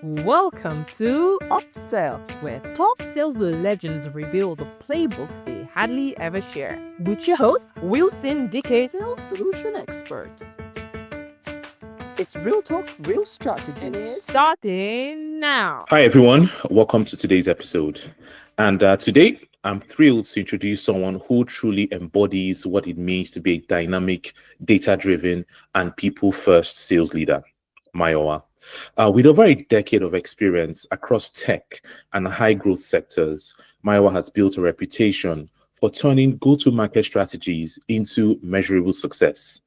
Welcome to Oppsell, where top sales legends reveal the playbooks they hardly ever share. With your host, Wilson Dike. Sales solution experts. It's real talk, real strategies. Starting now. Hi, everyone. Welcome to today's episode. And today, I'm thrilled to introduce someone who truly embodies what it means to be a dynamic, data-driven, and people-first sales leader, Mayowa. With over a decade of experience across tech and high-growth sectors, Mayowa has built a reputation for turning go-to-market strategies into measurable success.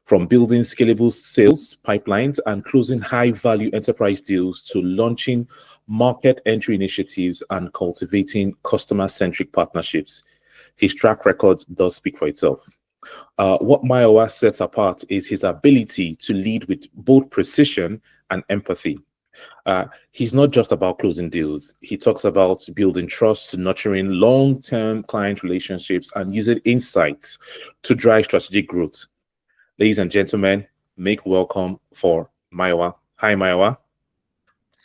From building scalable sales pipelines and closing high-value enterprise deals to launching market entry initiatives and cultivating customer-centric partnerships, his track record does speak for itself. What Mayowa sets apart is his ability to lead with both precision and empathy. He's not just about closing deals. He talks about building trust, nurturing long-term client relationships, and using insights to drive strategic growth. Ladies and gentlemen, make welcome for Mayowa. Hi, Mayowa.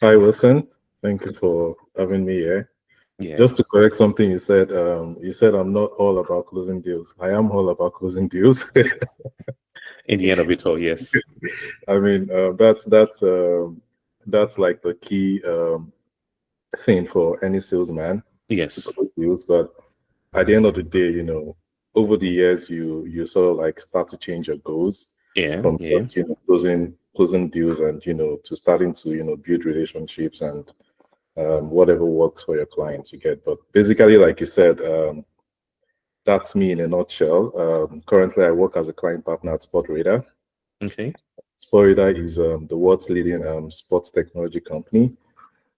Hi, Wilson. Thank you for having me here. Yeah. Just to correct something you said I'm not all about closing deals. I am all about closing deals. In the end of it all, yes. I mean, that's like the key thing for any salesman to Yes. close deals. But at the end of the day, over the years, you sort of like start to change your goals from just closing deals and to starting to build relationships and whatever works for your clients you get. But basically, like you said, that's me in a nutshell. Currently, I work as a client partner at SportRadar. Okay. SportRadar is the world's leading sports technology company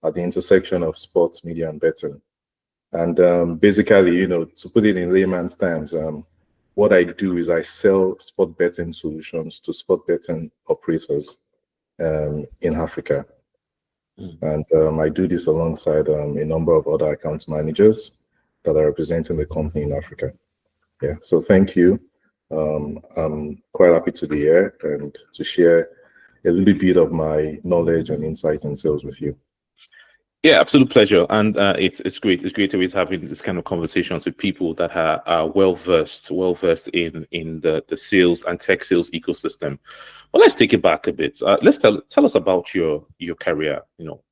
at the intersection of sports, media, and betting. And basically, to put it in layman's terms, what I do is I sell sport betting solutions to sport betting operators in Africa. And I do this alongside a number of other account managers that are representing the company in Africa. Yeah, so thank you. I'm quite happy to be here and to share a little bit of my knowledge and insights in sales with you. Yeah, absolute pleasure. And it's great. It's great to be having this kind of conversations with people that are well versed in the sales and tech sales ecosystem. But let's take it back a bit. Let's tell us about your career.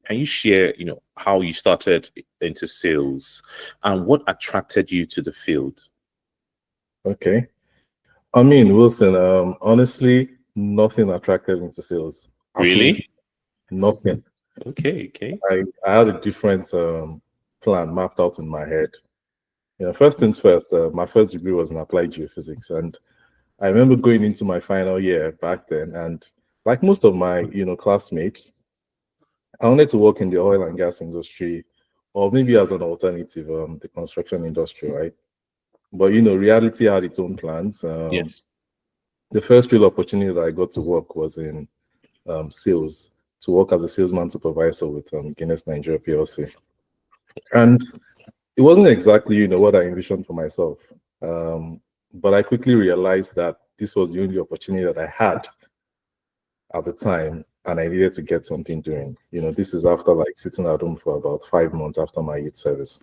Can you share how you started into sales and what attracted you to the field? Okay. I mean, Wilson, honestly, nothing attracted me to sales. Really? Nothing. Okay. I had a different plan mapped out in my head. First things first, my first degree was in applied geophysics, and I remember going into my final year back then, and like most of my classmates, I wanted to work in the oil and gas industry, or maybe as an alternative, the construction industry, right? But reality had its own plans. Yes. The first real opportunity that I got to work was in sales, to work as a salesman supervisor with Guinness Nigeria PLC. And it wasn't exactly, what I envisioned for myself. But I quickly realized that this was the only opportunity that I had at the time, and I needed to get something doing. This is after like sitting at home for about 5 months after my youth service,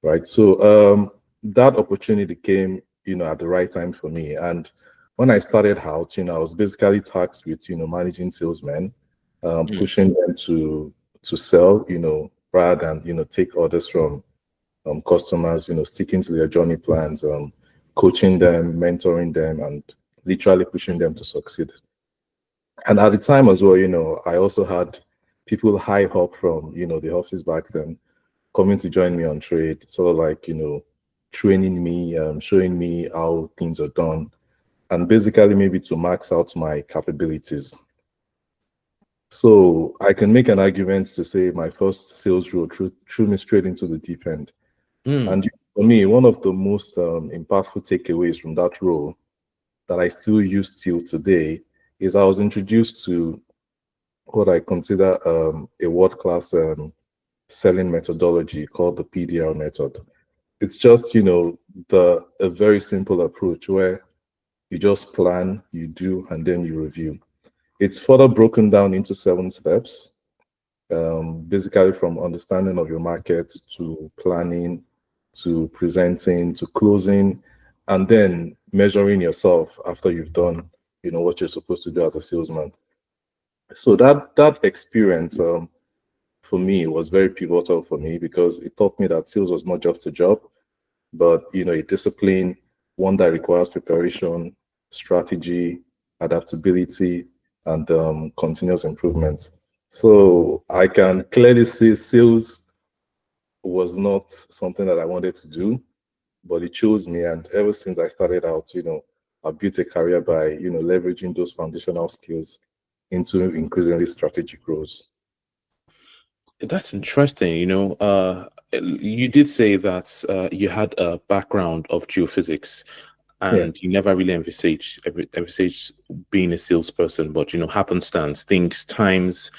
right? So that opportunity came, at the right time for me. And when I started out, I was basically tasked with, managing salesmen, pushing them to sell, rather than, take orders from customers, sticking to their journey plans, coaching them, mentoring them, and literally pushing them to succeed. And at the time as well, I also had people high up from, the office back then coming to join me on trade, sort of like, training me, showing me how things are done, and basically maybe to max out my capabilities. So I can make an argument to say my first sales role threw me straight into the deep end. And for me, one of the most impactful takeaways from that role that I still use till today is I was introduced to what I consider a world-class selling methodology called the PDR method. It's just, a very simple approach where you just plan, you do, and then you review. It's further broken down into 7 steps. basically from understanding of your market to planning to presenting to closing, and then measuring yourself after you've done, what you're supposed to do as a salesman. So that experience for me was very pivotal for me because it taught me that sales was not just a job, but a discipline, one that requires preparation, strategy, adaptability, and continuous improvement. So I can clearly say sales was not something that I wanted to do, but it chose me. And ever since I started out, I built a career by, leveraging those foundational skills into increasingly strategic roles. That's interesting. You did say that you had a background of geophysics, and you never really envisaged being a salesperson, but happenstance, times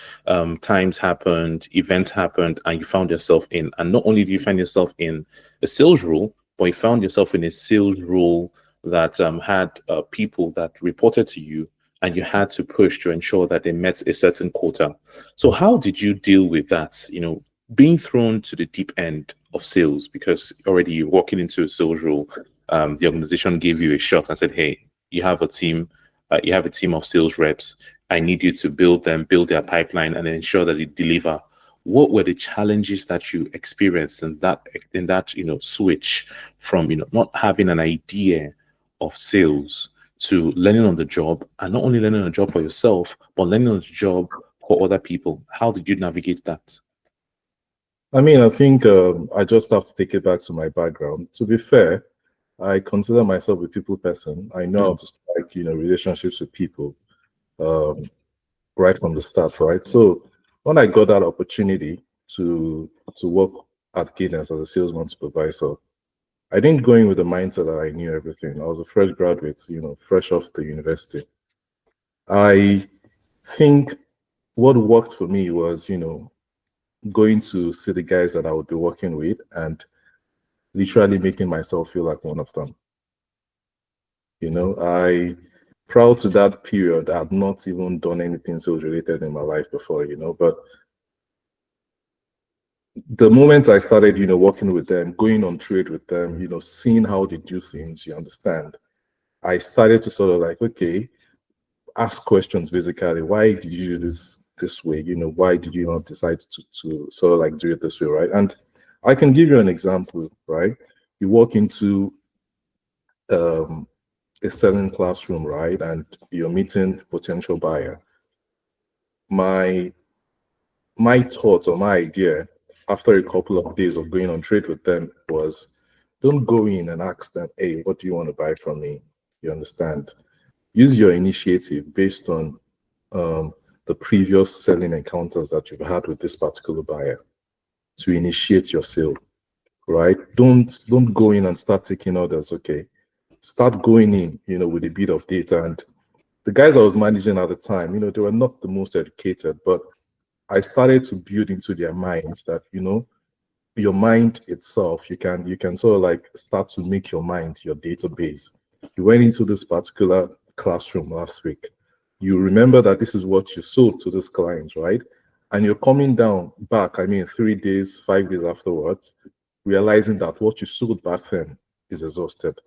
happened, events happened, and you found yourself in. And not only do you find yourself in a sales role, but you found yourself in a sales role that had people that reported to you, and you had to push to ensure that they met a certain quota. So how did you deal with that? Being thrown to the deep end of sales because already you're walking into a sales role. The organization gave you a shot and said, "Hey, you have a team. You have a team of sales reps. I need you to build their pipeline, and ensure that they deliver." What were the challenges that you experienced in that switch from not having an idea of sales to learning on the job, and not only learning on the job for yourself, but learning on the job for other people? How did you navigate that? I mean, I think I just have to take it back to my background. To be fair, I consider myself a people person. I know how to strike, relationships with people right from the start, right? So when I got that opportunity to work at Guinness as a salesman supervisor, I didn't go in with the mindset that I knew everything. I was a fresh graduate, fresh off the university. I think what worked for me was, going to see the guys that I would be working with and literally making myself feel like one of them. Proud to that period, I had not even done anything sales related in my life before, but the moment I started, working with them, going on trade with them, seeing how they do things, you understand, I started to sort of like, okay, ask questions basically. Why did you do this way? Why did you not decide to sort of like do it this way, right? And I can give you an example, right? You walk into a selling classroom, right? And you're meeting a potential buyer. My thought or my idea after a couple of days of going on trade with them was, don't go in and ask them, hey, what do you want to buy from me? You understand? Use your initiative based on the previous selling encounters that you've had with this particular buyer to initiate your sale, right? Don't go in and start taking orders, okay? Start going in, with a bit of data. And the guys I was managing at the time, they were not the most educated, but I started to build into their minds that, your mind itself, you can sort of like start to make your mind your database. You went into this particular classroom last week. You remember that this is what you sold to this client, right? And you're coming down back, 3 days, 5 days afterwards, realizing that what you sold back then is exhausted.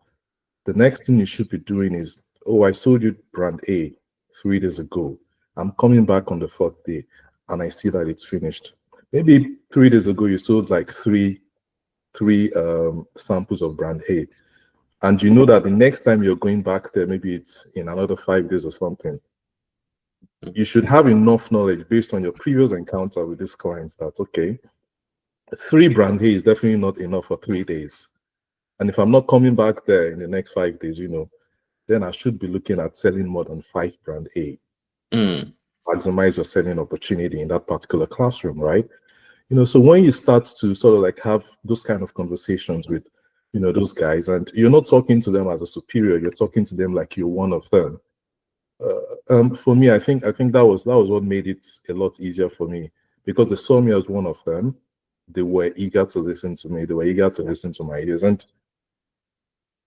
The next thing you should be doing is, oh, I sold you brand A 3 days ago. I'm coming back on the 4th day and I see that it's finished. Maybe 3 days ago, you sold like three samples of brand A. And you know that the next time you're going back there, maybe it's in another 5 days or something. You should have enough knowledge based on your previous encounter with these clients that, okay, 3 brand A is definitely not enough for 3 days. And if I'm not coming back there in the next 5 days, then I should be looking at selling more than 5 brand A. Maximize your selling opportunity in that particular classroom, right? So when you start to sort of like have those kind of conversations with, those guys, and you're not talking to them as a superior, you're talking to them like you're one of them. For me, I think that was what made it a lot easier for me, because they saw me as one of them. They were eager to listen to me. They were eager to listen to my ideas. And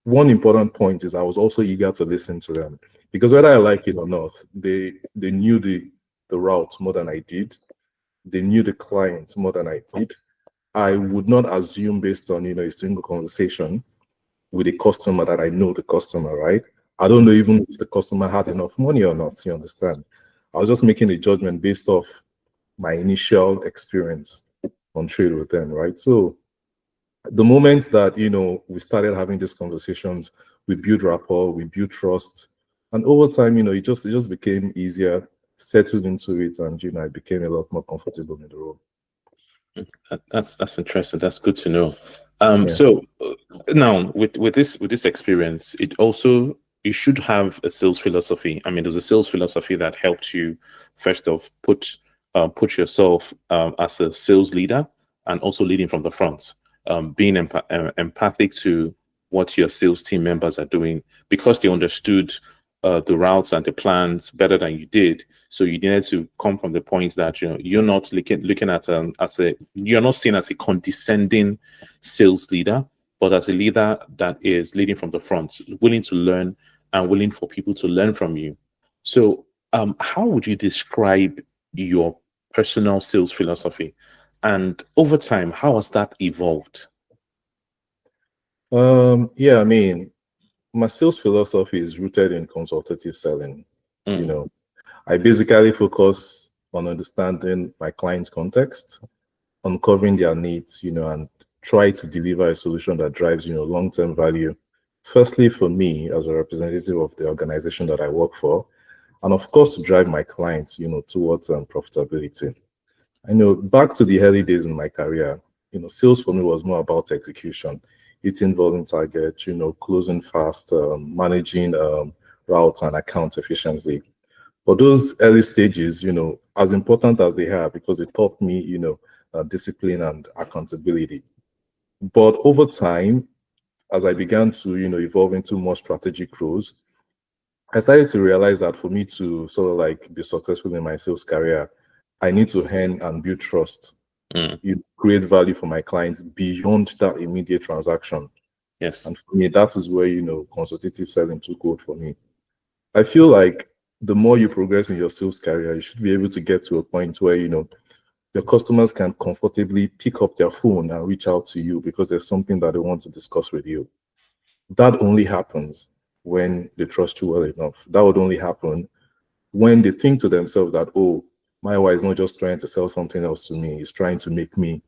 one important point is I was also eager to listen to them, because whether I like it or not, they knew the route more than I did. they knew the client more than I did. I would not assume based on, a single conversation with a customer that I know the customer, right? I don't know even if the customer had enough money or not, you understand? I was just making a judgment based off my initial experience on trade with them, right? So the moment that, we started having these conversations, we built rapport, we built trust. And over time, it just became easier, settled into it, and, I became a lot more comfortable in the role. That's interesting. That's good to know. Yeah. So now with this experience, you should have a sales philosophy. I mean, there's a sales philosophy that helped you first off put yourself as a sales leader and also leading from the front, being empathic to what your sales team members are doing because they understood the routes and the plans better than you did. So you needed to come from the point that you're not looking at you're not seen as a condescending sales leader, but as a leader that is leading from the front, willing to learn and willing for people to learn from you. So how would you describe your personal sales philosophy? And over time, how has that evolved? Yeah, I mean, my sales philosophy is rooted in consultative selling. I basically focus on understanding my client's context, uncovering their needs, and try to deliver a solution that drives, long-term value. Firstly, for me as a representative of the organization that I work for, and of course to drive my clients, towards profitability. I know back to the early days in my career, sales for me was more about execution. Hitting volume targets, closing fast, managing routes and accounts efficiently. But those early stages, as important as they are, because it taught me, discipline and accountability. But over time, as I began to, evolve into more strategic roles, I started to realize that for me to sort of like be successful in my sales career, I need to earn and build trust. You create value for my clients beyond that immediate transaction. Yes. And for me, that is where, consultative selling took hold for me. I feel like the more you progress in your sales career, you should be able to get to a point where, your customers can comfortably pick up their phone and reach out to you because there's something that they want to discuss with you. That only happens when they trust you well enough. That would only happen when they think to themselves that, oh, Mayowa is not just trying to sell something else to me. He's trying to make me,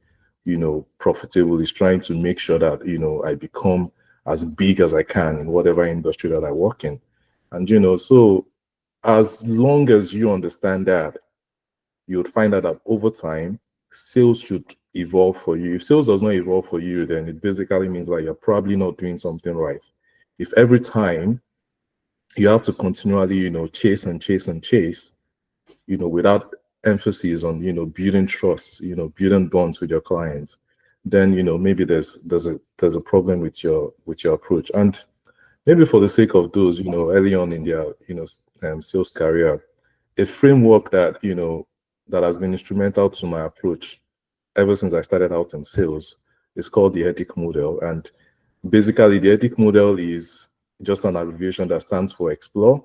profitable. He's trying to make sure that, I become as big as I can in whatever industry that I work in. And, so as long as you understand that, you would find out that over time, sales should evolve for you. If sales does not evolve for you, then it basically means that you're probably not doing something right. If every time you have to continually, chase and chase and chase, without emphasis on, building trust, building bonds with your clients, then, maybe there's a problem with your approach. And maybe for the sake of those, early on in their, sales career, a framework that, that has been instrumental to my approach ever since I started out in sales is called the EDIC model. And basically the EDIC model is just an abbreviation that stands for explore.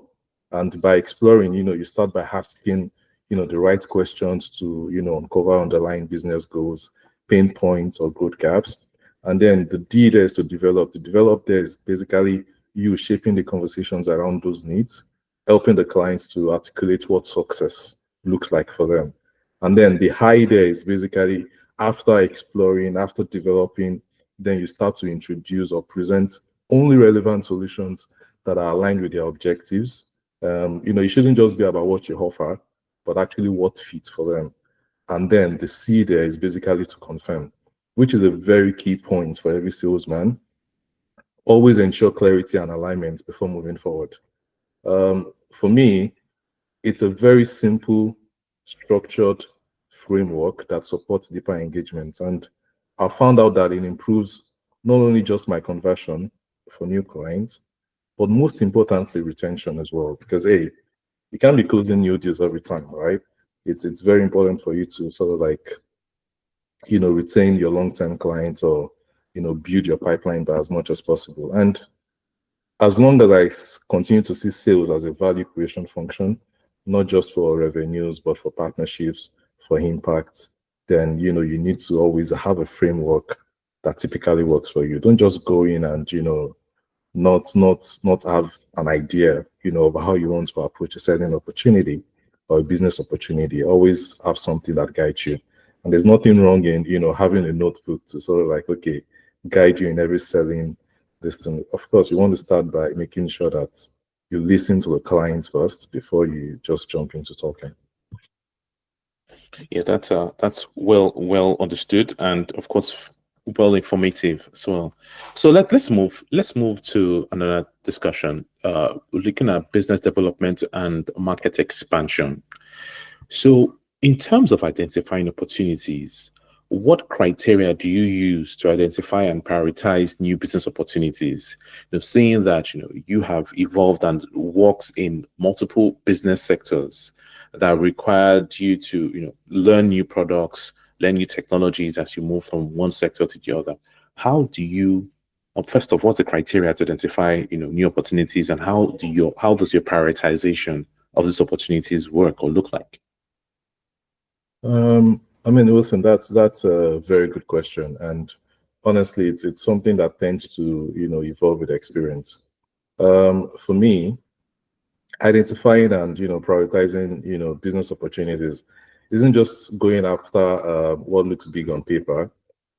And by exploring, you start by asking, the right questions to, uncover underlying business goals, pain points or growth gaps. And then the D there is to develop. The develop there is basically you shaping the conversations around those needs, helping the clients to articulate what success looks like for them. And then the high there is basically after exploring, after developing, then you start to introduce or present only relevant solutions that are aligned with their objectives. You shouldn't just be about what you offer, but actually what fits for them. And then the C there is basically to confirm, which is a very key point for every salesman. Always ensure clarity and alignment before moving forward. For me, it's a very simple, structured framework that supports deeper engagement. And I found out that it improves not only just my conversion for new clients, but most importantly, retention as well. Because, hey, you can't be closing new deals every time, right? It's very important for you to sort of like, retain your long-term clients or, build your pipeline by as much as possible. And as long as I continue to see sales as a value creation function, not just for revenues, but for partnerships, for impact, then you need to always have a framework that typically works for you. Don't just go in and not have an idea of how you want to approach a certain opportunity or a business opportunity. Always have something that guides you. And there's nothing wrong in having a notebook to sort of like, okay, guide you in every selling this thing. Of course, you want to start by making sure that you listen to the client first before you just jump into talking. Yeah, that's well understood, and of course well informative as well. So let's move to another discussion. Looking at business development and market expansion. So in terms of identifying opportunities, what criteria do you use to identify and prioritize new business opportunities? Seeing that you have evolved and worked in multiple business sectors that required you to learn new products, learn new technologies as you move from one sector to the other. How do you, first of all, what's the criteria to identify new opportunities, and how does your prioritization of these opportunities work or look like? I mean, Wilson, that's a very good question, and honestly, it's something that tends to evolve with experience. For me, identifying and prioritizing business opportunities isn't just going after what looks big on paper.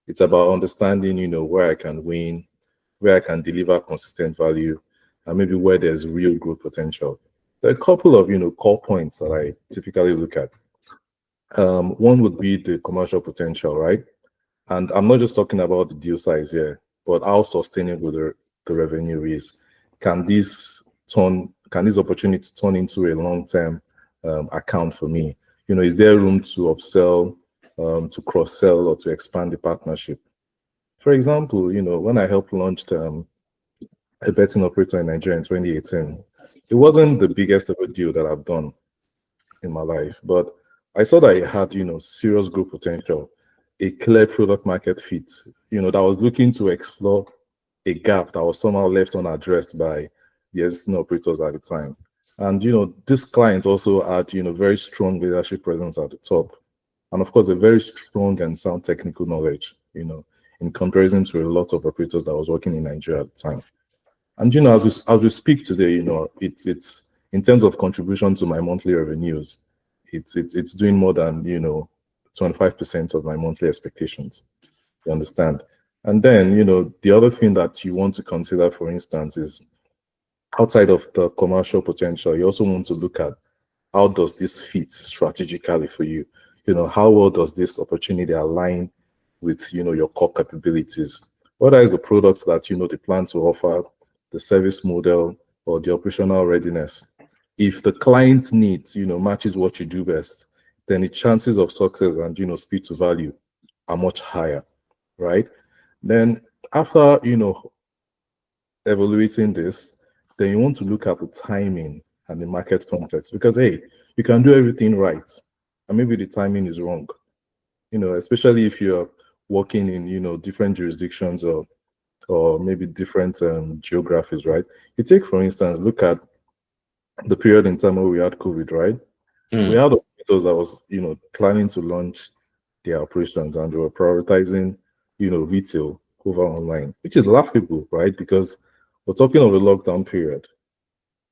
It's about understanding where I can win, where I can deliver consistent value, and maybe where there's real growth potential. There are a couple of core points that I typically look at. One would be the commercial potential, right? And I'm not just talking about the deal size here, but how sustainable the revenue is. Can this opportunity turn into a long-term account for me? Is there room to upsell, to cross-sell, or to expand the partnership? For example, when I helped launch a betting operator in Nigeria in 2018, it wasn't the biggest ever deal that I've done in my life, but I saw that it had, serious growth potential, a clear product market fit, that was looking to explore a gap that was somehow left unaddressed by the existing operators at the time. And, this client also had, very strong leadership presence at the top. And of course, a very strong and sound technical knowledge, in comparison to a lot of operators that was working in Nigeria at the time. And, as we speak today, it's in terms of contribution to my monthly revenues, it's doing more than 25% of my monthly expectations. You understand? And then the other thing that you want to consider, for instance, is outside of the commercial potential, you also want to look at how does this fit strategically for you. How well does this opportunity align with your core capabilities? What is the products that they plan to offer, the service model, or the operational readiness? If the client needs, matches what you do best, then the chances of success and, speed to value are much higher, right? Then after, evaluating this, then you want to look at the timing and the market context, because, hey, you can do everything right, and maybe the timing is wrong, especially if you're working in, different jurisdictions or maybe different geographies, right? You take, for instance, look at the period in time where we had COVID, right? We had operators that was, planning to launch their operations, and they were prioritizing, retail over online, which is laughable, right? Because we're talking of a lockdown period,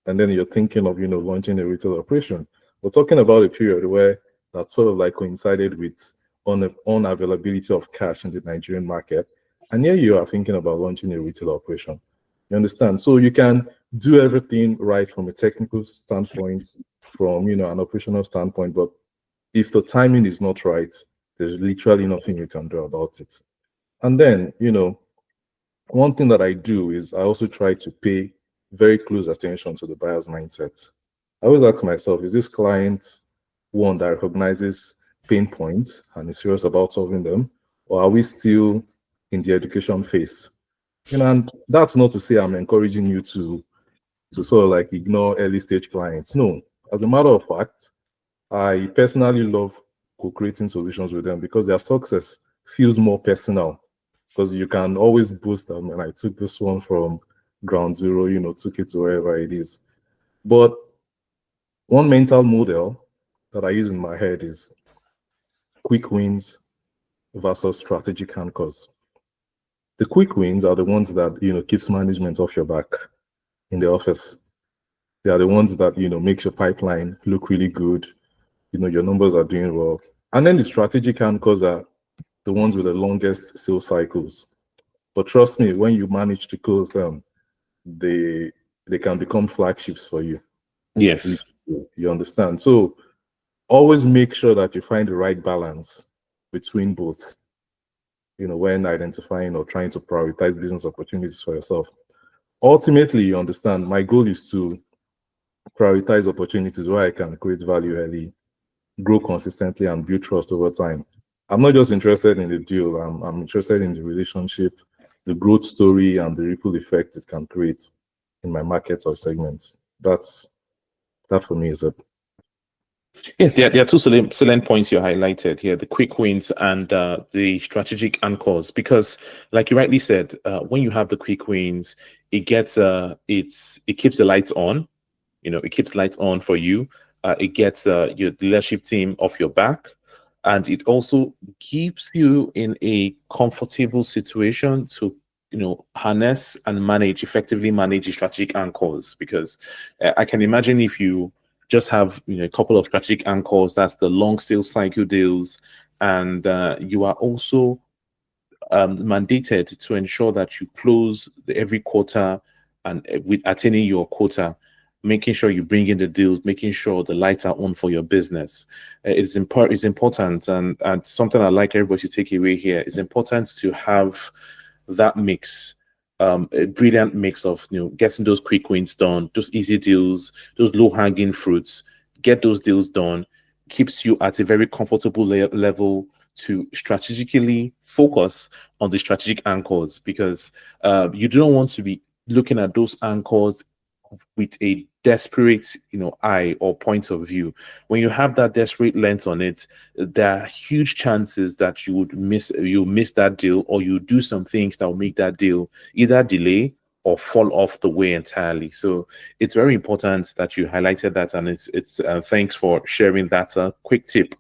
and then you're thinking of, launching a retail operation. We're talking about a period where that sort of like coincided with unavailability of cash in the Nigerian market, and here you are thinking about launching a retail operation. You understand? So you can do everything right from a technical standpoint, from an operational standpoint, but if the timing is not right, there's literally nothing you can do about it. And then, one thing that I do is I also try to pay very close attention to the buyer's mindset. I always ask myself, is this client one that recognizes pain points and is serious about solving them, or are we still in the education phase? And that's not to say I'm encouraging you to sort of like ignore early stage clients. No, as a matter of fact, I personally love co-creating solutions with them because their success feels more personal, because you can always boost them. And I took this one from ground zero, took it to wherever it is. But one mental model that I use in my head is quick wins versus strategic anchors. The quick wins are the ones that, keeps management off your back in the office. They are the ones that, makes your pipeline look really good. Your numbers are doing well. And then the strategic anchors are the ones with the longest sales cycles. But trust me, when you manage to close them, they can become flagships for you. Yes. You understand? So always make sure that you find the right balance between both, when identifying or trying to prioritize business opportunities for yourself. Ultimately, you understand, my goal is to prioritize opportunities where I can create value early, grow consistently, and build trust over time. I'm not just interested in the deal. I'm interested in the relationship, the growth story, and the ripple effect it can create in my market or segments. That for me is it. Yes, there are two salient points you highlighted here: the quick wins and the strategic anchors. Because, like you rightly said, when you have the quick wins, it keeps the lights on. It keeps lights on for you. It gets your leadership team off your back, and it also keeps you in a comfortable situation to harness and effectively manage the strategic anchors. Because I can imagine if you just have a couple of strategic anchors, that's the long sales cycle deals, and you are also mandated to ensure that you close every quarter and with attaining your quota, making sure you bring in the deals, making sure the lights are on for your business. It's important, and something I like everybody to take away here. It's important to have that mix, a brilliant mix of getting those quick wins done, those easy deals, those low-hanging fruits. Get those deals done, keeps you at a very comfortable level to strategically focus on the strategic anchors, because you don't want to be looking at those anchors with a desperate eye or point of view. When you have that desperate lens on it, there are huge chances that you'll miss that deal, or you do some things that will make that deal either delay or fall off the way entirely. So it's very important that you highlighted that, and it's thanks for sharing that quick tip.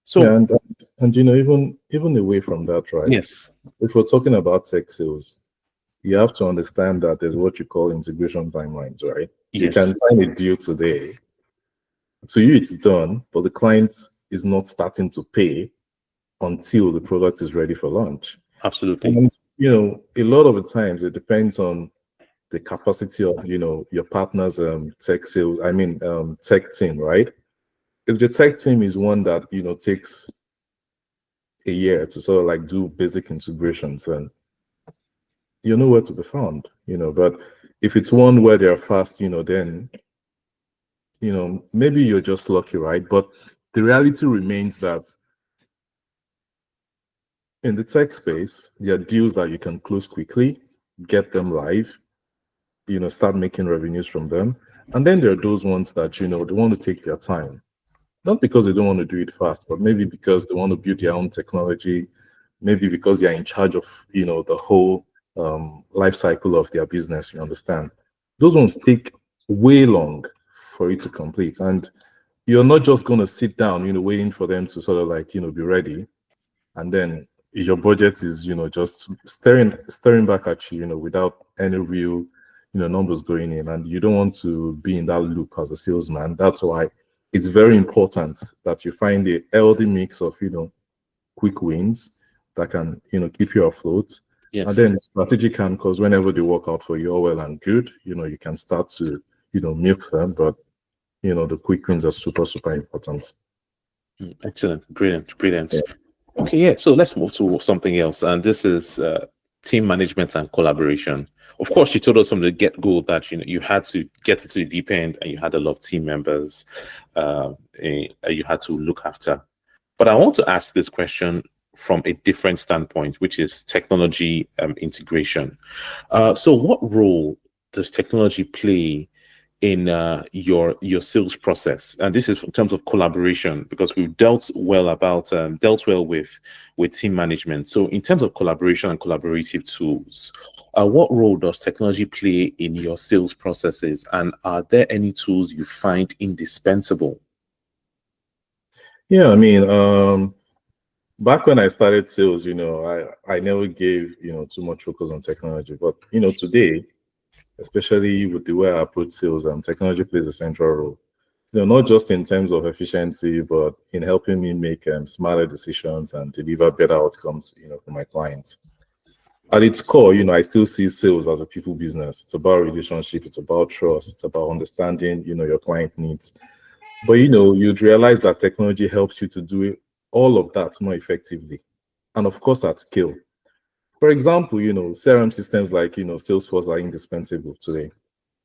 So yeah, and even away from that, right? Yes, if we're talking about tech sales, you have to understand that there's what you call integration timelines, right? Yes. You can sign a deal today. To you, it's done, but the client is not starting to pay until the product is ready for launch. Absolutely. And, a lot of the times it depends on the capacity of, your partner's tech team, right? If the tech team is one that, takes a year to sort of like do basic integrations, then you know where to be found, but if it's one where they're fast, then, maybe you're just lucky, right? But the reality remains that in the tech space, there are deals that you can close quickly, get them live, start making revenues from them. And then there are those ones that, they want to take their time, not because they don't want to do it fast, but maybe because they want to build their own technology, maybe because they're in charge of, the whole life cycle of their business. You understand? Those ones take way long for it to complete, and you're not just going to sit down, waiting for them to sort of like, be ready, and then your budget is, just staring back at you, without any real, numbers going in, and you don't want to be in that loop as a salesman. That's why it's very important that you find a healthy mix of, quick wins that can, keep you afloat. Yes. And then strategic anchors, whenever they work out for you, all well and good, you can start to, milk them, but, the quick wins are super, super important. Excellent. Brilliant. Yeah. Okay, yeah. So let's move to something else. And this is team management and collaboration. Of course, you told us from the get-go that you had to get to the deep end, and you had a lot of team members you had to look after. But I want to ask this question from a different standpoint, which is technology integration. So what role does technology play in your sales process? And this is in terms of collaboration, because we've dealt well with team management. So in terms of collaboration and collaborative tools, what role does technology play in your sales processes, and are there any tools you find indispensable? Yeah, I mean, back when I started sales, I never gave, too much focus on technology. But, today, especially with the way I approach sales, technology plays a central role. Not just in terms of efficiency, but in helping me make smarter decisions and deliver better outcomes, for my clients. At its core, I still see sales as a people business. It's about relationship, it's about trust, it's about understanding, your client needs. But you'd realize that technology helps you to do all of that more effectively. And of course, at scale. For example, CRM systems like Salesforce are indispensable today.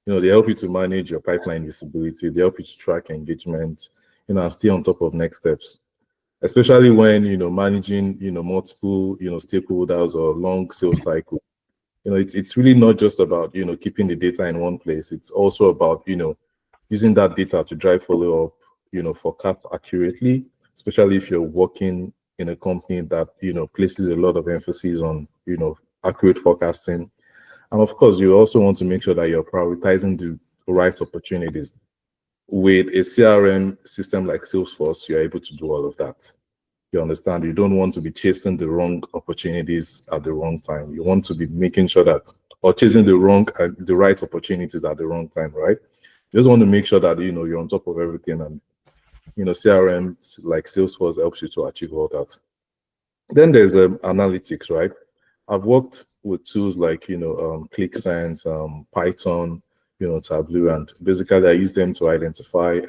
They help you to manage your pipeline visibility, they help you to track engagement, and stay on top of next steps. Especially when managing multiple stakeholders or long sales cycle. It's really not just about keeping the data in one place. It's also about using that data to drive follow up, forecast accurately, especially if you're working in a company that places a lot of emphasis on accurate forecasting. And of course, you also want to make sure that you're prioritizing the right opportunities. With a CRM system like Salesforce, you're able to do all of that. You understand? You don't want to be chasing the wrong opportunities at the wrong time. You want to be making sure that, or chasing the right opportunities at the wrong time, right? You just want to make sure that you're on top of everything, and CRM like Salesforce helps you to achieve all that. Then there's analytics, right? I've worked with tools like ClickSense, Python, Tableau, and basically I use them to identify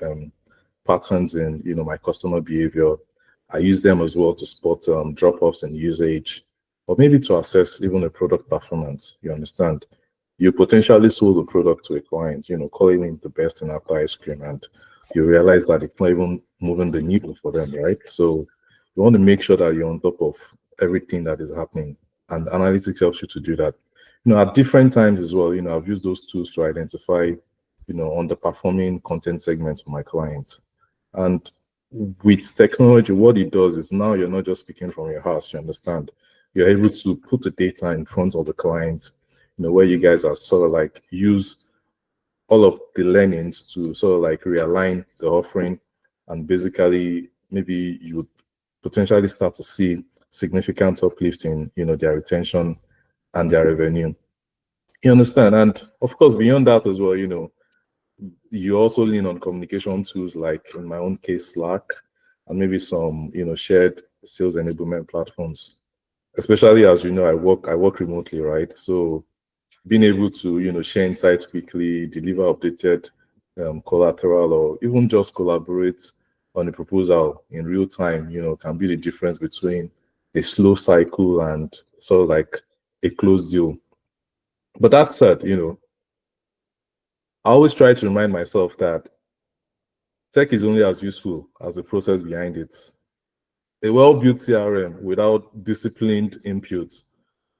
patterns in my customer behavior. I use them as well to spot drop-offs in usage, or maybe to assess even a product performance. You understand? You potentially sold a product to a client, calling it the best in after ice cream, and you realize that it's not even moving the needle for them, right? So you want to make sure that you're on top of everything that is happening, and analytics helps you to do that. At different times as well, I've used those tools to identify, underperforming content segments for my clients. And with technology, what it does is now you're not just speaking from your house, you understand? You're able to put the data in front of the client, where you guys are sort of like use all of the learnings to sort of like realign the offering, and basically maybe you would potentially start to see significant uplift in their retention and their revenue. You understand? And of course, beyond that as well, you also lean on communication tools like, in my own case, Slack, and maybe some shared sales enablement platforms. Especially as I work remotely, right? So being able to share insights quickly, deliver updated collateral, or even just collaborate on a proposal in real time, can be the difference between a slow cycle and sort of like a closed deal. But that said, I always try to remind myself that tech is only as useful as the process behind it. A well-built CRM without disciplined inputs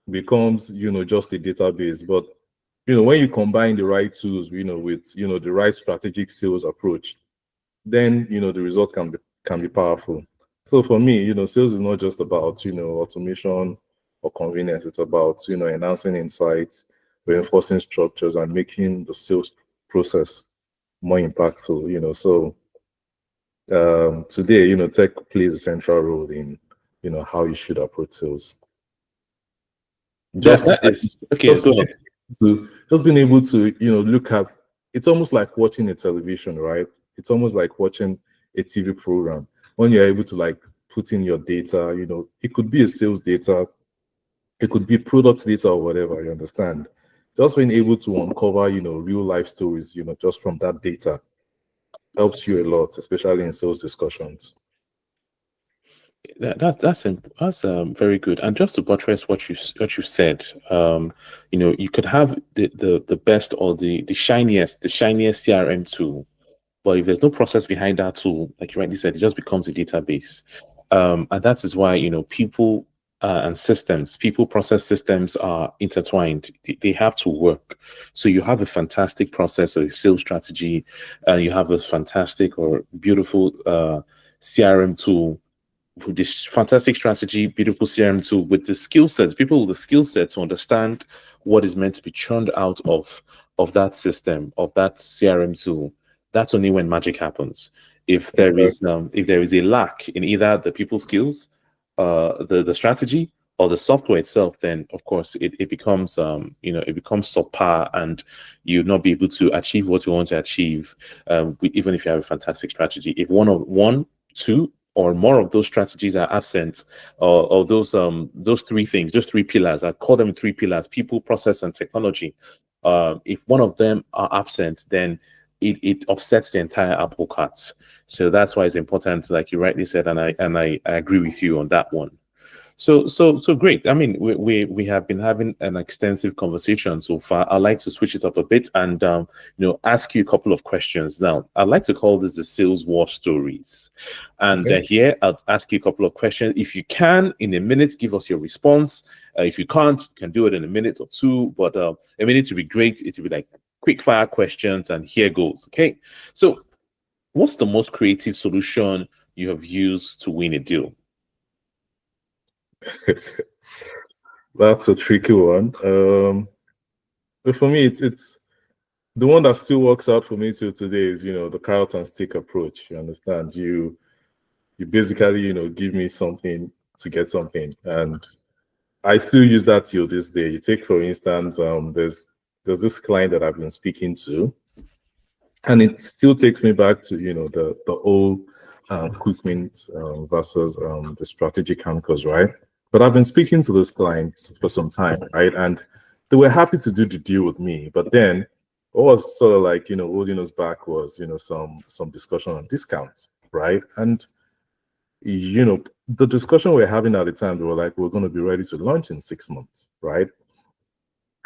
becomes, just a database. But, when you combine the right tools, with, the right strategic sales approach, then, the result can be powerful. So for me, sales is not just about, automation or convenience. It's about, enhancing insights, reinforcing structures, and making the sales process more impactful. So today, tech plays a central role in, how you should approach sales. Just being able to, look at, it's almost like watching a television, right? It's almost like watching a TV program. When you're able to like put in your data, it could be a sales data, it could be product data or whatever, you understand? Just being able to uncover, real life stories, just from that data helps you a lot, especially in sales discussions. That's very good. And just to buttress what you said, you could have the best or the shiniest CRM tool, but if there's no process behind that tool, like you rightly said, it just becomes a database. And that is why people and systems, people process systems are intertwined. They have to work. So you have a fantastic process or a sales strategy, and you have a fantastic or beautiful CRM tool. With this fantastic strategy, beautiful CRM tool, with the skill sets, people with the skill set to understand what is meant to be churned out of that system, of that CRM tool. That's only when magic happens. If there is a lack in either the people skills the strategy or the software itself, then of course it becomes it becomes subpar, and you'll not be able to achieve what you want to achieve, even if you have a fantastic strategy. If one, two, or more of those strategies are absent, or those three things, those three pillars, I call them three pillars: people, process, and technology. If one of them are absent, then it upsets the entire apple cart. So that's why it's important, like you rightly said, and I agree with you on that one. So great. I mean, we have been having an extensive conversation so far. I'd like to switch it up a bit and ask you a couple of questions. Now, I'd like to call this the sales war stories. And here I'll ask you a couple of questions. If you can, in a minute, give us your response. If you can't, you can do it in a minute or two. But a minute would be great. It would be like quick fire questions, and here goes. Okay. So, what's the most creative solution you have used to win a deal? That's a tricky one. But for me, it's the one that still works out for me till today is, the carrot and stick approach. You understand? You basically, give me something to get something. And I still use that till this day. You take, for instance, there's this client that I've been speaking to, and it still takes me back to, the old quick wins versus the strategic anchors, right? But I've been speaking to this client for some time, right? And they were happy to do the deal with me. But then what was sort of like, holding us back was, some discussion on discounts, right? And, the discussion we were having at the time, they were like, we're going to be ready to launch in 6 months, right?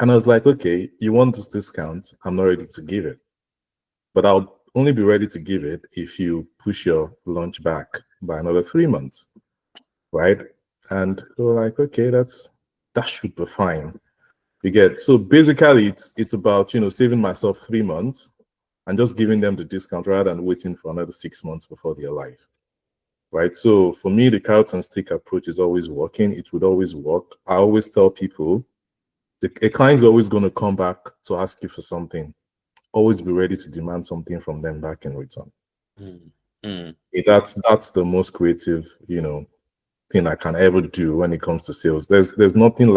And I was like, okay, you want this discount? I'm not ready to give it. But I'll only be ready to give it if you push your launch back by another 3 months, right? And they were like, okay, that should be fine. You get, so basically it's about, saving myself 3 months and just giving them the discount rather than waiting for another 6 months before they're live. Right. So for me, the carrot and stick approach is always working. It would always work. I always tell people a client is always going to come back to ask you for something. Always be ready to demand something from them back in return. That's the most creative, thing I can ever do when it comes to sales. There's nothing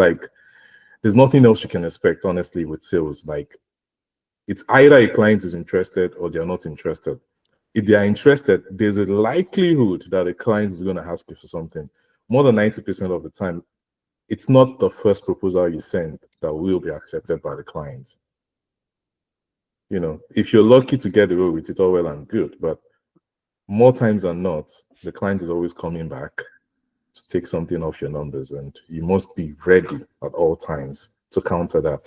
else you can expect, honestly, with sales. Like, it's either a client is interested or they're not interested. If they are interested, there's a likelihood that a client is going to ask you for something. More than 90% of the time, it's not the first proposal you send that will be accepted by the client. If you're lucky to get away with it, all well and good. But more times than not, the client is always coming back to take something off your numbers, and you must be ready at all times to counter that.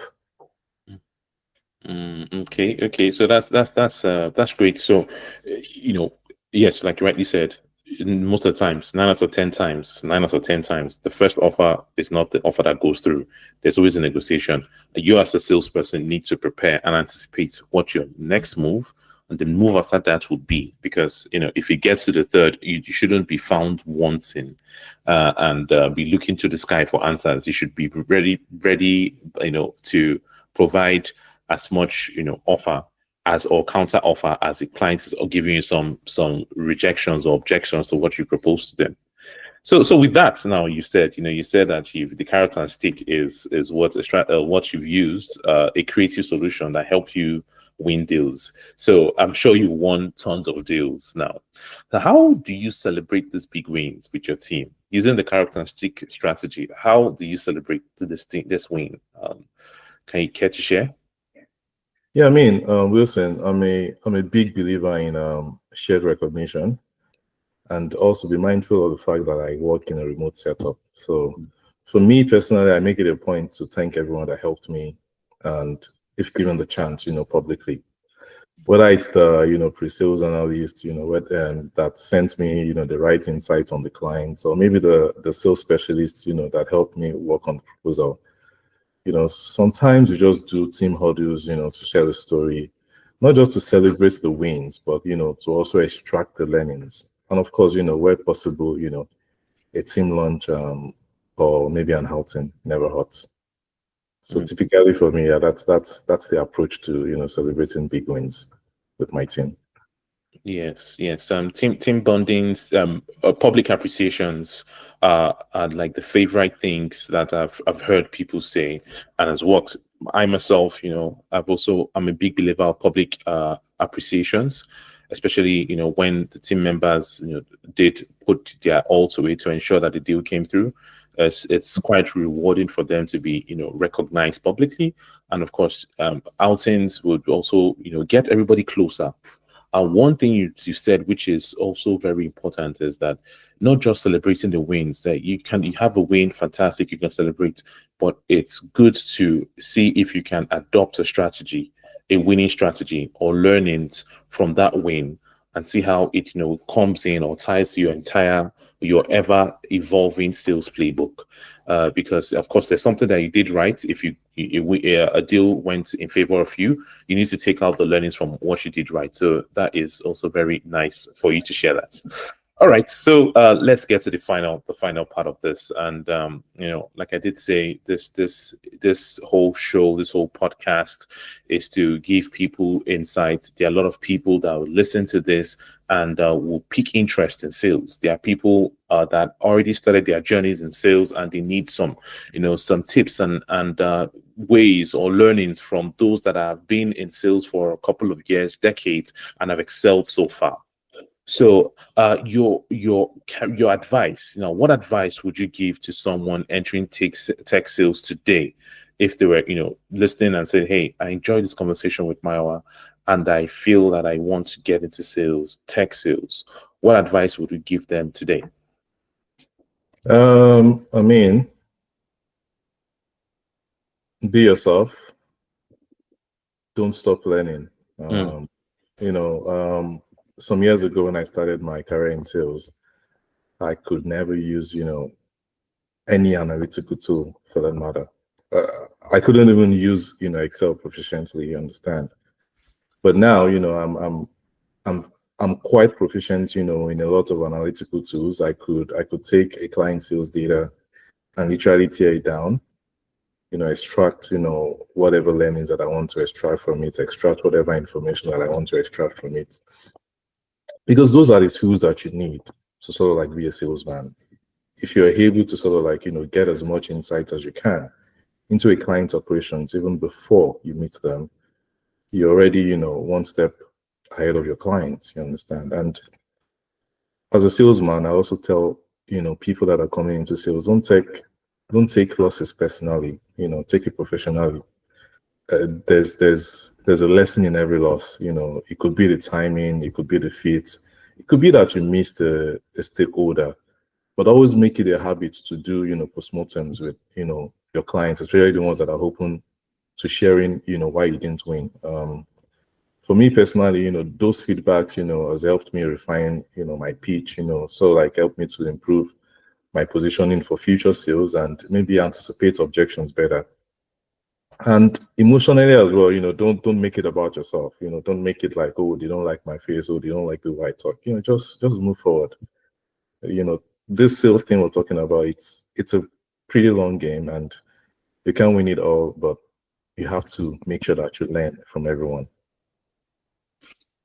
Okay. So that's great. So, yes, like you rightly said, most of the times, 9 out of 10 times, the first offer is not the offer that goes through. There's always a negotiation. You as a salesperson need to prepare and anticipate what your next move and the move after that would be, because if it gets to the third, you shouldn't be found wanting and be looking to the sky for answers. You should be ready, to provide as much offer as or counter offer as the client is giving you some rejections or objections to what you propose to them. So with that, now you said that the carrot and stick is what you've used, a creative solution that helped you win deals. So I'm sure you won tons of deals now. So how do you celebrate these big wins with your team using the carrot and stick strategy? How do you celebrate this win? Can you care to share? Yeah, I mean, Wilson, I'm a big believer in shared recognition, and also be mindful of the fact that I work in a remote setup. So for me personally, I make it a point to thank everyone that helped me, and if given the chance, publicly. Whether it's the pre-sales analyst, that sends me the right insights on the clients, or maybe the sales specialist, that helped me work on the proposal. Sometimes we just do team huddles, to share the story, not just to celebrate the wins, but, to also extract the learnings. And of course, where possible, a team lunch or maybe an outing never hurts. So typically for me, that's the approach to, celebrating big wins with my team. Yes, yes. Team bondings, public appreciations are like the favorite things that I've heard people say, and has worked. I myself, I'm a big believer of public appreciations, especially when the team members did put their all to it to ensure that the deal came through. It's quite rewarding for them to be recognized publicly, and of course, outings would also get everybody closer. One thing you said, which is also very important, is that not just celebrating the wins. That you have a win, fantastic, you can celebrate, but it's good to see if you can adopt a strategy, a winning strategy, or learnings from that win, and see how it comes in or ties to your ever evolving sales playbook. Because of course there's something that you did right. If a deal went in favor of you, you need to take out the learnings from what you did right. So that is also very nice for you to share that. All right, so let's get to the final part of this. And like I did say, this whole show, this whole podcast is to give people insights. There are a lot of people that will listen to this and will pique interest in sales. There are people that already started their journeys in sales, and they need some tips and ways or learnings from those that have been in sales for a couple of years, decades, and have excelled so far. So, your advice, what advice would you give to someone entering tech sales today, if they were, listening and saying, "Hey, I enjoyed this conversation with Mayowa, and I feel that I want to get into sales, tech sales." What advice would you give them today? I mean, be yourself. Don't stop learning. Some years ago when I started my career in sales, I could never use, any analytical tool for that matter. I couldn't even use, Excel proficiently, you understand. But now, I'm quite proficient, in a lot of analytical tools. I could take a client sales data and literally tear it down, extract, whatever learnings that I want to extract from it, extract whatever information that I want to extract from it. Because those are the tools that you need to sort of like be a salesman. If you're able to sort of like, get as much insight as you can into a client's operations, even before you meet them, you're already, one step ahead of your clients, you understand? And as a salesman, I also tell, people that are coming into sales, don't take losses personally, take it professionally. There's a lesson in every loss. It could be the timing, it could be the fit, it could be that you missed a stakeholder, but always make it a habit to do postmortems with your clients, especially the ones that are open to sharing why you didn't win. For me personally, those feedbacks has helped me refine my pitch, so like help me to improve my positioning for future sales and maybe anticipate objections better. And emotionally as well, don't make it about yourself. Don't make it like, oh, they don't like my face, or they don't like the way I talk. Just move forward. This sales thing we're talking about, it's a pretty long game, and you can't win it all, but you have to make sure that you learn from everyone.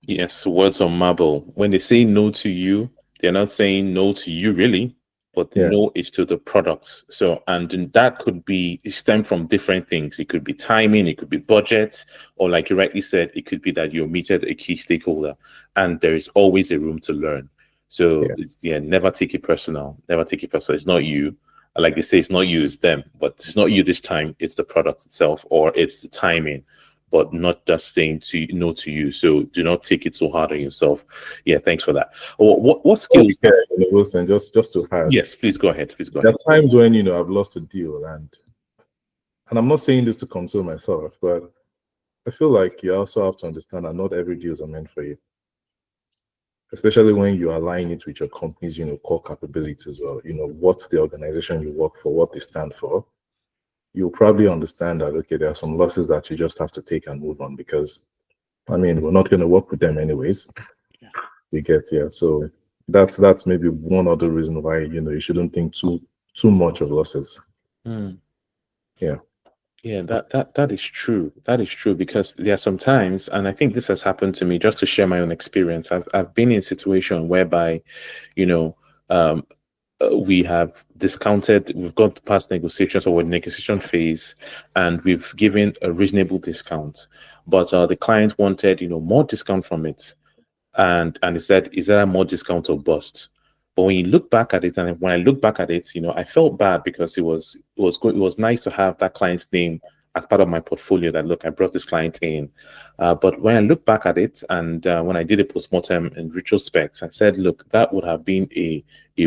Yes, words on marble. When they say no to you, they're not saying no to you really, but the no is to the products. So, and that could be stem from different things. It could be timing, it could be budget, or like you rightly said, it could be that you omitted a key stakeholder, and there is always a room to learn. So never take it personal. Never take it personal. It's not you. Like they say, it's not you, it's them. But it's not you this time. It's the product itself, or it's the timing, but not just saying no to you. So do not take it so hard on yourself. Yeah, thanks for that. What skills? Wilson, just to add. Yes, please go ahead. There are times when I've lost a deal, and I'm not saying this to console myself, but I feel like you also have to understand that not every deal is meant for you. Especially when you align it with your company's core capabilities, or what the organization you work for, what they stand for. You'll probably understand that, okay, there are some losses that you just have to take and move on, because we're not going to work with them anyways. You get, so that's maybe one other reason why you shouldn't think too much of losses. Mm. Yeah. Yeah, that is true. That is true because there are some times, and I think this has happened to me. Just to share my own experience, I've been in a situation whereby, you know, um, we have discounted. We've got past negotiations or negotiation phase, and we've given a reasonable discount, but the client wanted, more discount from it, and he said, "Is there more discount or bust?" But when you look back at it, and when I look back at it, I felt bad because it was nice to have that client's name as part of my portfolio. That look, I brought this client in, but when I look back at it, and when I did a postmortem in retrospect, I said, look, that would have been a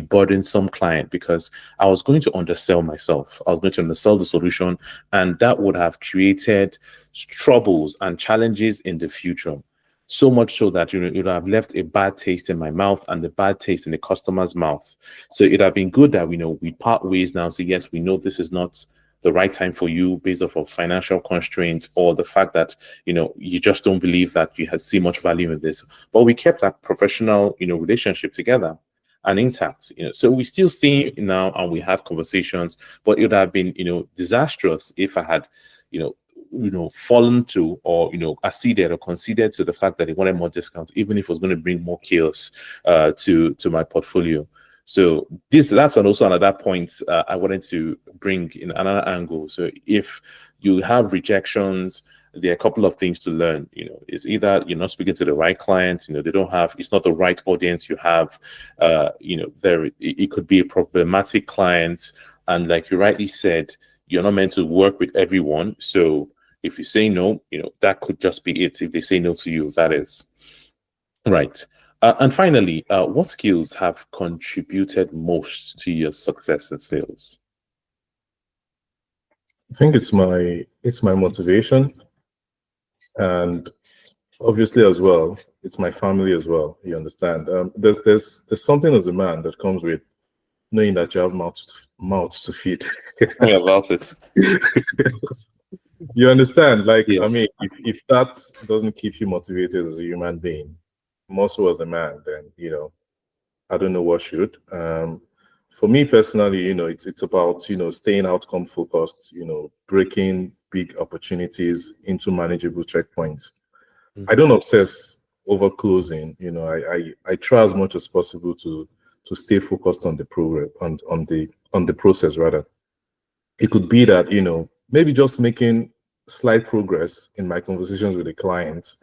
burdensome client because I was going to undersell myself. I was going to undersell the solution, and that would have created troubles and challenges in the future. So much so that it would have left a bad taste in my mouth and a bad taste in the customer's mouth. So it'd have been good that we part ways now. So yes, we know this is not the right time for you based off of financial constraints or the fact that you just don't believe that you have see much value in this. But we kept that professional relationship together and intact. So we still see now and we have conversations, but it would have been disastrous if I had fallen to or acceded or conceded to the fact that they wanted more discounts, even if it was going to bring more chaos to my portfolio. So that's also another point I wanted to bring in another angle. So if you have rejections, there are a couple of things to learn. It's either you're not speaking to the right client, it's not the right audience you have. It could be a problematic client, and like you rightly said, you're not meant to work with everyone. So if you say no, that could just be it. If they say no to you, that is right. And finally, what skills have contributed most to your success in sales? I think it's my motivation, and obviously as well, it's my family as well. You understand? There's something as a man that comes with knowing that you have mouths to feed. Tell me about it. You understand? Like, Yes. I mean, if that doesn't keep you motivated as a human being, more so as a man, then I don't know what should. For me personally, it's about staying outcome focused, breaking big opportunities into manageable checkpoints. I don't obsess over closing. I try as much as possible to stay focused on the program, on the process rather. It could be that maybe just making slight progress in my conversations with the client,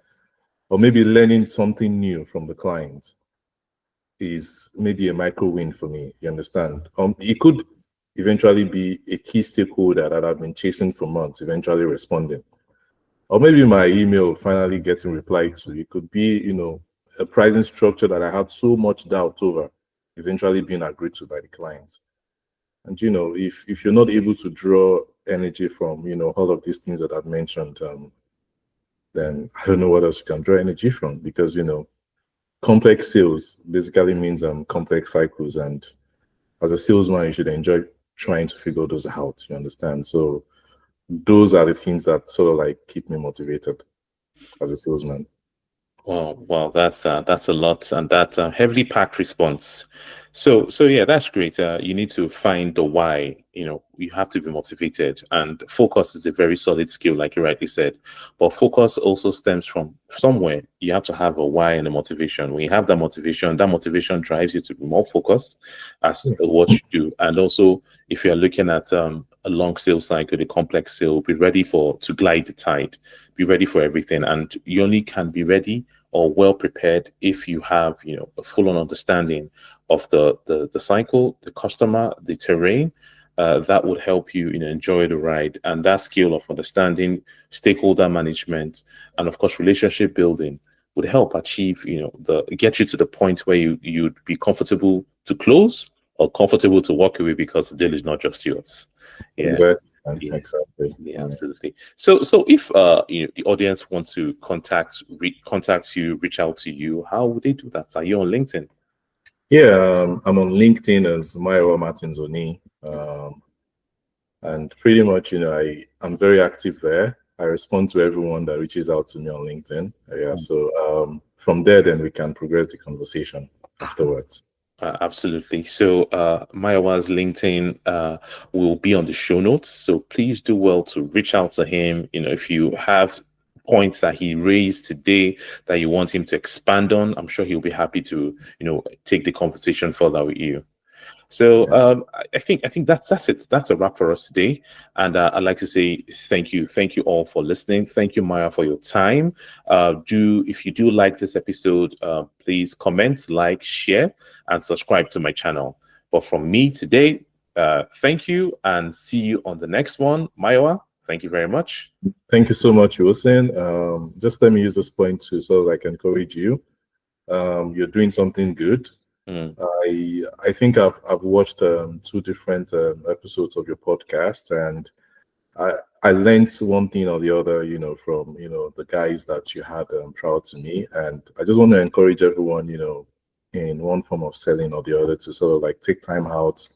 or maybe learning something new from the client is maybe a micro win for me. You understand? It could eventually be a key stakeholder that I've been chasing for months, eventually responding. Or maybe my email finally getting replied to. It could be, a pricing structure that I had so much doubt over, eventually being agreed to by the client. And if you're not able to draw energy from all of these things that I've mentioned, then I don't know what else you can draw energy from, because complex sales basically means complex cycles, and as a salesman you should enjoy trying to figure those out. You understand? So those are the things that sort of like keep me motivated as a salesman. Well, that's a lot, and that's a heavily packed response. So yeah, that's great. You need to find the why. You have to be motivated, and focus is a very solid skill, like you rightly said. But focus also stems from somewhere. You have to have a why and a motivation. When you have that motivation drives you to be more focused as what you do. And also, if you are looking at a long sales cycle, a complex sale, be ready to glide the tide. Be ready for everything, and you only can be ready or well prepared if you have a full-on understanding of the cycle, the customer, the terrain. That would help you enjoy the ride, and that skill of understanding stakeholder management and of course relationship building would help achieve get you to the point where you'd be comfortable to close or comfortable to walk away, because the deal is not just yours. Yeah. Exactly. Yeah, absolutely. So if the audience want to contact you, reach out to you, how would they do that? Are you on LinkedIn? Yeah, I'm on LinkedIn as Mayowa Oni, and pretty much I'm very active there. I respond to everyone that reaches out to me on LinkedIn. Yeah, so from there then we can progress the conversation afterwards. Absolutely. So Mayowa's LinkedIn will be on the show notes. So please do well to reach out to him. If you have points that he raised today that you want him to expand on, I'm sure he'll be happy to, take the conversation further with you. So I think that's it. That's a wrap for us today. And I'd like to say thank you all for listening. Thank you, Maya, for your time. If you do like this episode, please comment, like, share, and subscribe to my channel. But from me today, thank you, and see you on the next one. Mayowa, thank you very much. Thank you so much, Wilson. Just let me use this point to sort of like encourage you. You're doing something good. I think I've watched 2 different episodes of your podcast, and I learned one thing or the other, from the guys that you had throughout to me, and I just want to encourage everyone, in one form of selling or the other, to sort of like take time out.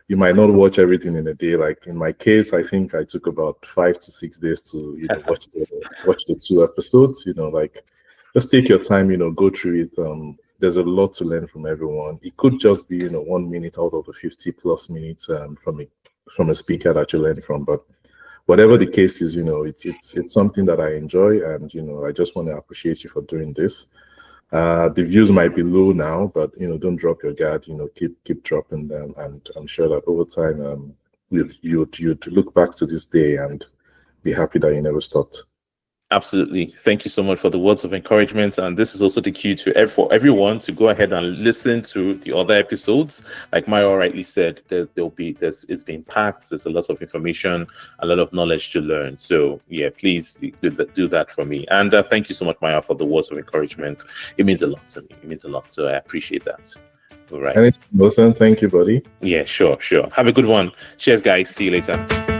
You might not watch everything in a day. Like in my case, I think I took about 5 to 6 days to watch the 2 episodes. Like just take your time, go through it. There's a lot to learn from everyone. It could just be 1 minute out of the 50 plus minutes from a speaker that you learn from. But whatever the case is, it's something that I enjoy, and I just want to appreciate you for doing this. The views might be low now, but don't drop your guard. Keep dropping them, and I'm sure that over time, you'd look back to this day and be happy that you never stopped. Absolutely. Thank you so much for the words of encouragement. And this is also the cue for everyone to go ahead and listen to the other episodes. Like Maya rightly said, it's been packed. There's a lot of information, a lot of knowledge to learn. So yeah, please do that for me. And thank you so much, Maya, for the words of encouragement. It means a lot to me. It means a lot. So I appreciate that. All right. Wilson, thank you, buddy. Yeah, sure. Have a good one. Cheers, guys. See you later.